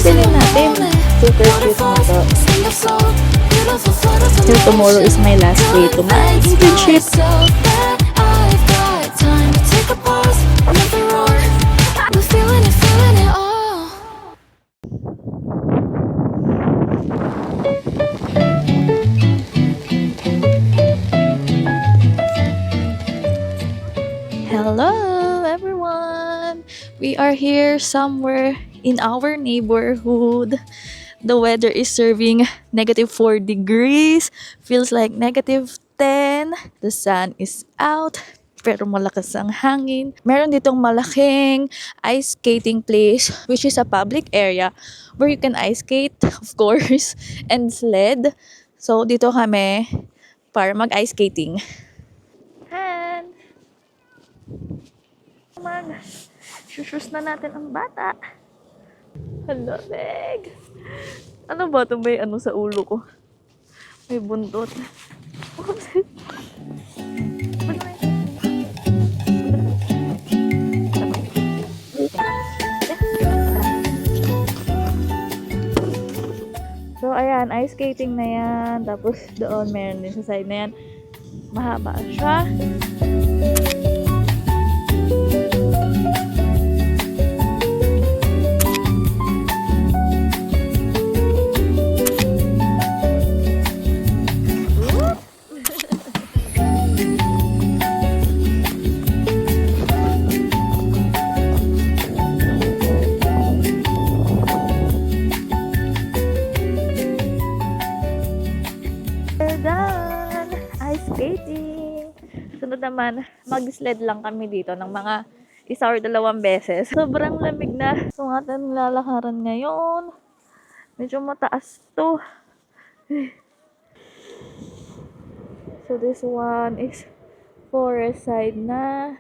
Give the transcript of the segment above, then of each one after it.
bibili natin. Super cute na to. So tomorrow is my last day to my internship. Hello everyone! We are here somewhere in our neighborhood. The weather is serving -4 degrees. Feels like -10. The sun is out. Pero malakas ang hangin. Meron ditong malaking ice skating place, which is a public area where you can ice skate, of course, and sled. So, dito kami para mag-ice skating. And, mag-shoes na natin ang bata. Hello, Meg! Ano ba ito? May ano sa ulo ko? May buntot. So, ayan, ice skating na yan. Tapos, doon, meron din sa side na yan. Mahaba siya. Skating. Sunod naman, mag-sled lang kami dito ng mga 1 or 2 beses. Sobrang lamig na. So, ating lalakaran ngayon. Medyo mataas to. So, this one is forest side na.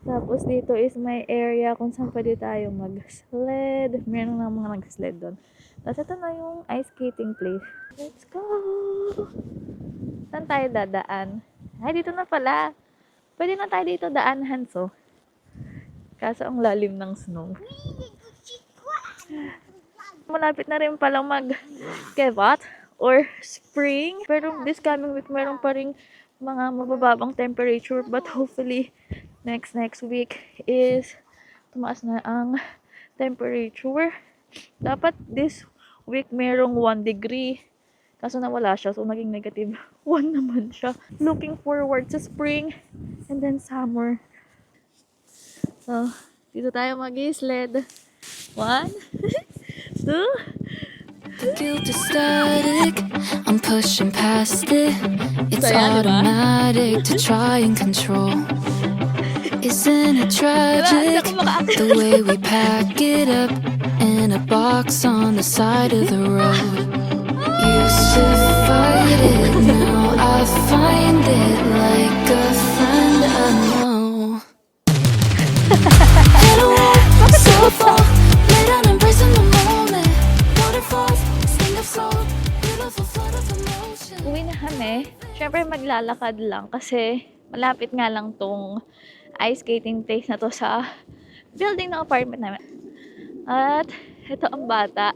Tapos, dito is may area kung saan pwede tayong mag-sled. Meron na mga nag-sled doon. Tapos, ito na yung ice skating place. Let's go! Saan tayo dadaan? Ay, dito na pala. Pwede na tayo dito daan, Hanso. Kaso ang lalim ng snow. Malapit na rin palang mag-kevat or spring. Pero this coming week, meron pa rin mga mabababang temperature. But hopefully, next week is tumaas na ang temperature. Dapat this week merong 1 degree. Kaso nawala siya, so naging -1 naman siya. Looking forward to spring and then summer. So, dito tayo mag-sled. 1, 2. The guilt is static, I'm pushing past it. It's automatic to try and control. Isn't it tragic the way we pack it up in a box on the side of the road? Used to fight it, now I find it like a friend I know. Get away, so far, lay down and embrace in the moment. Waterfalls, sting of soul, beautiful flood of emotion. Uwi na kami. Siyempre maglalakad lang kasi malapit nga lang tong ice skating place na to sa building ng apartment namin. At ito ang bata.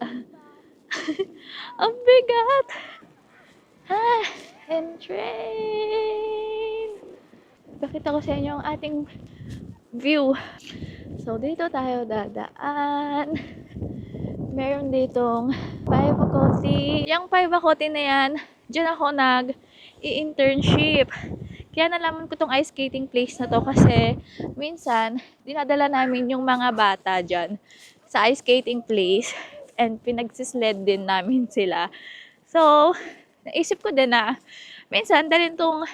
Ang bigat! And train! Pakita ko sa inyo ang ating view. So, dito tayo dadaan. Meron ditong Paivacotti. Yung Paivacotti na yan, dyan ako nag-i-internship. Kaya nalaman ko tong ice skating place na to kasi minsan, dinadala namin yung mga bata dyan sa ice skating place. And pinagsisled din namin sila. So, naisip ko din na minsan dalhin tong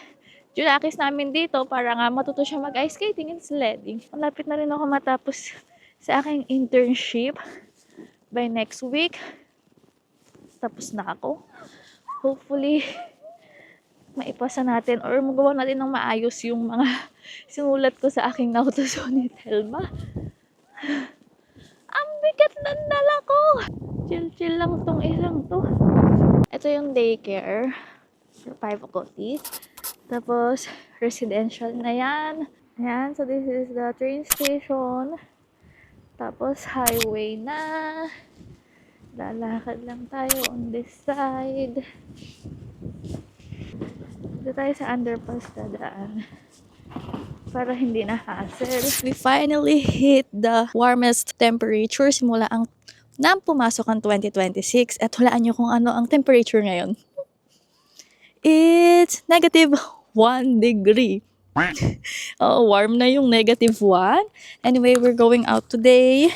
Junakis namin dito para nga matuto siya mag-ice skating and sledding. Malapit na rin ako matapos sa aking internship. By next week, tapos na ako. Hopefully, maipasa natin or magawa natin ng maayos yung mga sinulat ko sa aking nautusan ni Telma. Ang bigat ng dala ko! Chill lang tong isang to. Ito yung daycare. 5 Tapos, residential na yan. Ayan, so this is the train station. Tapos, highway na. Lalakad lang tayo on this side. Dito tayo sa underpass dadaan. Para hindi na hassle. We finally hit the warmest temperature simula ang nang pumasok ang 2026. At hulaan nyo kung ano ang temperature ngayon. It's negative 1 degree. Oh, warm na yung negative 1. Anyway, we're going out today.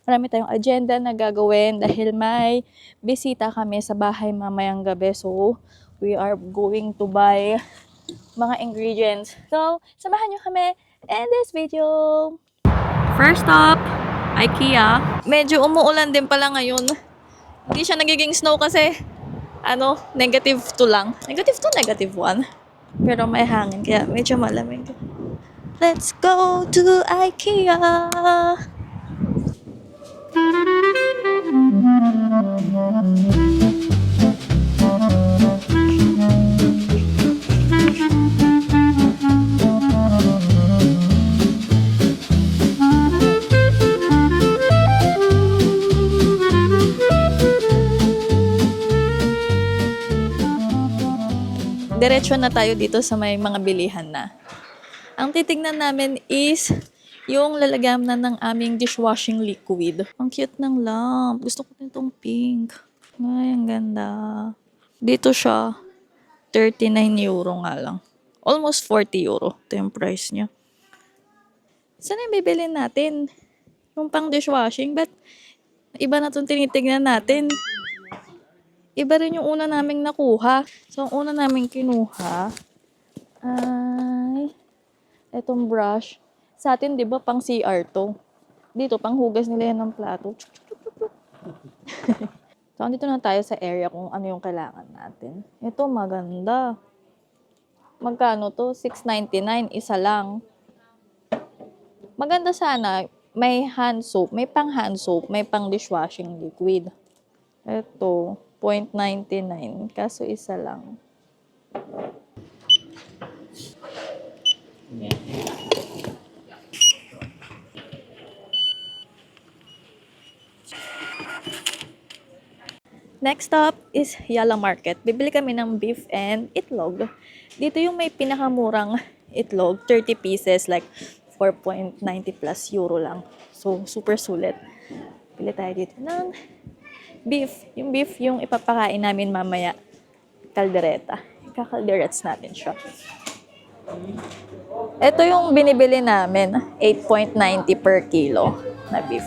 Marami tayong agenda na gagawin dahil may bisita kami sa bahay mamayang gabi. So, we are going to buy mga ingredients. So, samahan nyo kami in this video. First up, IKEA. Medyo umuulan din pala ngayon. Hindi siya nagiging snow kasi negative 2 lang. Negative 2, negative 1. Pero may hangin kaya medyo malamig. Let's go to IKEA. Diretso na tayo dito sa may mga bilihan na. Ang titignan namin is yung lalagyan na ng aming dishwashing liquid. Ang cute ng lamp. Gusto ko nitong pink. Ay, ang ganda. Dito siya, 39 euro nga lang. Almost 40 euro. Ito yung price niya. Saan yung bibilin natin? Yung pang dishwashing? But iba na itong tinitignan natin. Iba rin yung una naming nakuha. So, ang una naming kinuha ay etong brush. Sa atin, di ba, pang CR to. Dito, pang hugas nila yan ng plato. So, dito na tayo sa area kung ano yung kailangan natin. Ito, maganda. Magkano to? $6.99. Isa lang. Maganda sana. May hand soap. May pang hand soap. May pang dishwashing liquid. Ito, $0.99. Kaso isa lang. Next stop is Yala Market. Bibili kami ng beef and itlog. Dito yung may pinakamurang itlog, 30 pieces, like 4.90 plus euro lang. So, super sulit. Bili tayo dito ng beef. Yung beef yung ipapakain namin mamaya. Kaldereta. Kakalderets natin siya. Ito yung binibili namin. 8.90 per kilo na beef.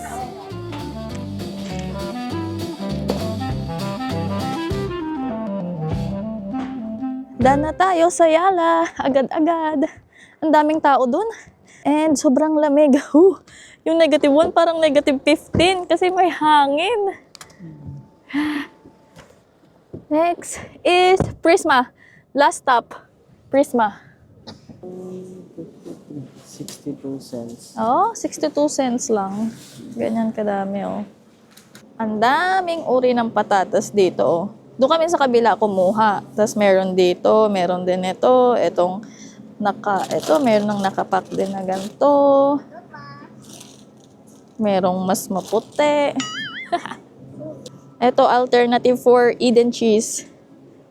Daan na tayo sa Yala. Agad-agad. Ang daming tao dun. And sobrang lamig. Yung negative 1 parang negative 15 kasi may hangin. Next is Prisma. Last stop. Prisma. 62 cents. Oh, 62 cents lang. Ganyan kadami, oh. Ang daming uri ng patatas dito, oh. Doon kami sa kabila kumuha. Tapos meron dito, meron din ito. Meron ng nakapack din na ganito. Merong mas maputi. Ito, alternative for Eden cheese.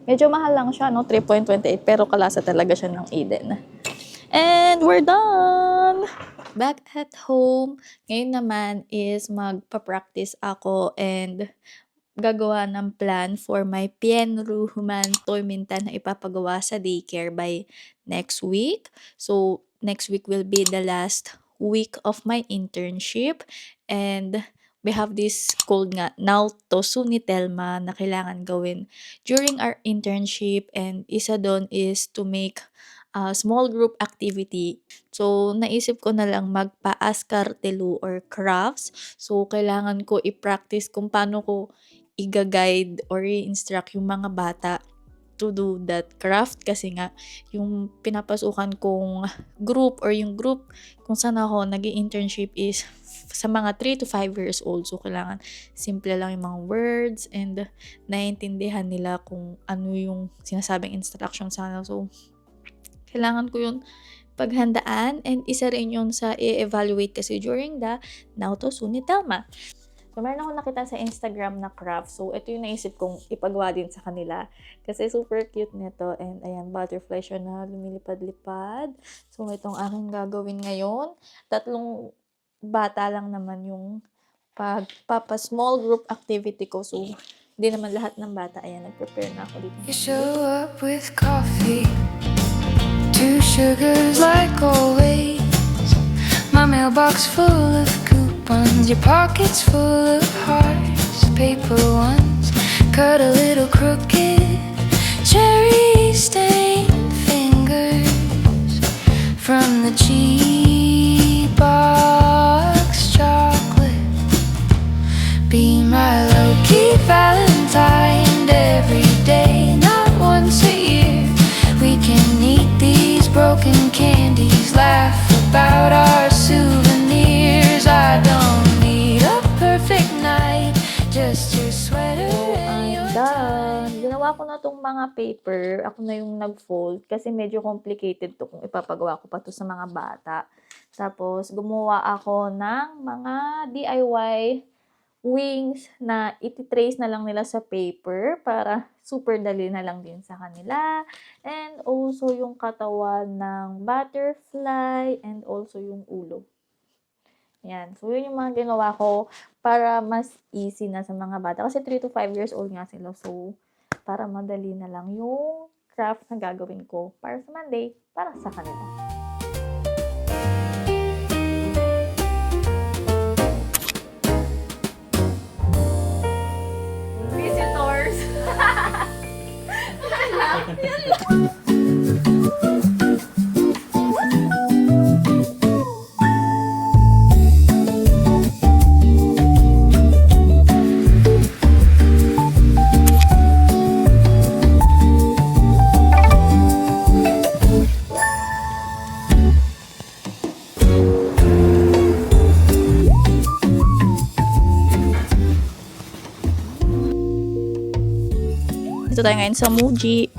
Medyo mahal lang siya, no? 3.28. Pero kalasa talaga siya ng Eden. And we're done! Back at home. Ngayon naman is magpa-practice ako and gagawa ng plan for my Pienruhuman Torminta na ipapagawa sa daycare by next week. So, next week will be the last week of my internship. And we have this called nga Nauto Sunitelma na kailangan gawin during our internship. And isa doon is to make a small group activity. So, naisip ko na lang magpa-askartelu or crafts. So, kailangan ko i-practice kung paano ko i-guide or i-instruct yung mga bata to do that craft kasi nga yung pinapasukan kong group or yung group kung saan ako nag-i-internship is sa mga 3 to 5 years old. So, kailangan simple lang yung mga words and naiintindihan nila kung ano yung sinasabing instruction sana. So, kailangan ko yun paghandaan and isa rin yun sa i-evaluate kasi during the Nauto Sunitelma. So, meron ako nakita sa Instagram na craft. So, ito yung naisip kong ipagawa din sa kanila. Kasi super cute nito. And ayan, butterfly siya na lumilipad-lipad. So, itong aking gagawin ngayon. 3 bata lang naman yung small group activity ko. So, hindi naman lahat ng bata. Ayan, nag-prepare na ako dito. You show up with coffee, 2 sugars like always. My mailbox full of coupons, your pockets full of hearts, paper ones, cut a little crooked, cherry stained fingers from the cheap box chocolate. Be my low-key Valentine every day, not once a year. We can eat these broken candies, laugh about our souvenirs. I don't need a perfect night, just your sweater and your Done. Ginawa ko na tong mga paper. Ako na yung nag-fold kasi medyo complicated to kung ipapagawa ko pa to sa mga bata. Tapos, gumawa ako ng mga DIY wings na iti-trace na lang nila sa paper para super dali na lang din sa kanila. And also yung katawan ng butterfly and also yung ulo. Yan. So, yun yung mga ginawa ko para mas easy na sa mga bata. Kasi 3 to 5 years old nga sila. So, para madali na lang yung craft na gagawin ko para sa Monday, para sa kanila. Visitors! Dito tayo ngayon sa Muji.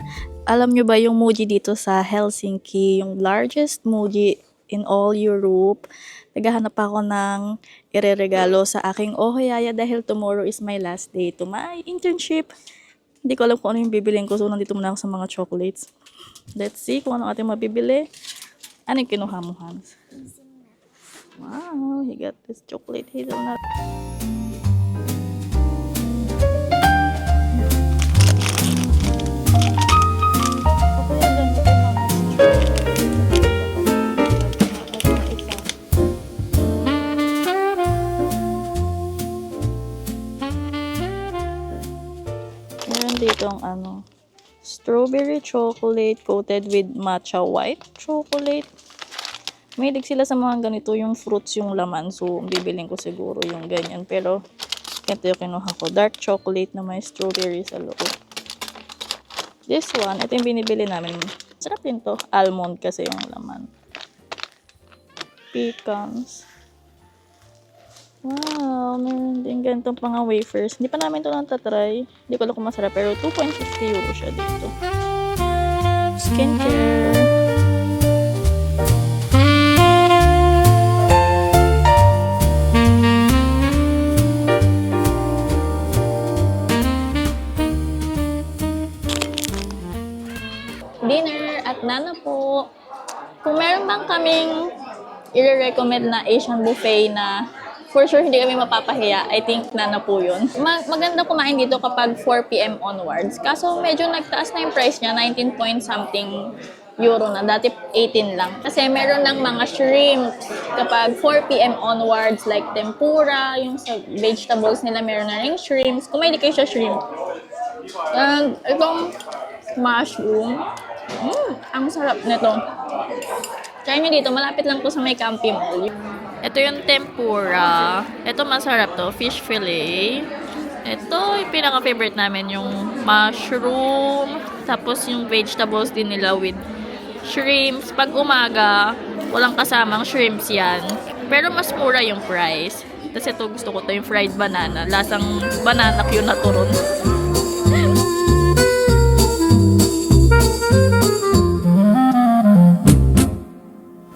Alam nyo ba yung Muji dito sa Helsinki, yung largest Muji in all Europe. Naghahanap ako ng ireregalo sa aking ohoyaya dahil tomorrow is my last day to my internship. Hindi ko alam kung ano yung bibiliin ko, so nandito muna ako sa mga chocolates. Let's see kung ano ating mabibili. Ano yung kinuha mo, Hans? Wow, he got this chocolate hazelnut. Meron dito ang strawberry chocolate coated with matcha white chocolate. Mahilig sila sa mga ganito, yung fruits yung laman. So, bibiling ko siguro yung ganyan. Pero, ito yung kinuha ko. Dark chocolate na may strawberry sa loob. This one, ito yung binibili namin. Sarap din to. Almond kasi yung laman. Pecans. Wow, meron din ganitong mga wafers. Hindi pa namin ito natatry. Hindi ko alam kung masarap. Pero 2.50 euro siya dito. Skincare. Dinner at Nana po. Kung meron bang kaming i-recommend na Asian buffet na for sure hindi kami mapapahiya, I think Nana po yun. Maganda kumain dito kapag 4 p.m. onwards. Kaso medyo nagtaas na yung price niya, 19 point something euro na. Dati 18 lang. Kasi meron ng mga shrimp kapag 4 p.m. onwards, like tempura, yung sa vegetables nila meron na ring shrimps. Kung may kayo siya shrimp. And itong mushroom, ang sarap nito. Try nyo dito, malapit lang to sa may Campi Mall. Ito yung tempura. Ito masarap to, fish fillet. Ito yung pinaka-favorite namin, yung mushroom. Tapos yung vegetables din nila with shrimps. Pag umaga, walang kasamang shrimps yan. Pero mas mura yung price. Tapos ito gusto ko to, yung fried banana. Lasang banana cue na turon.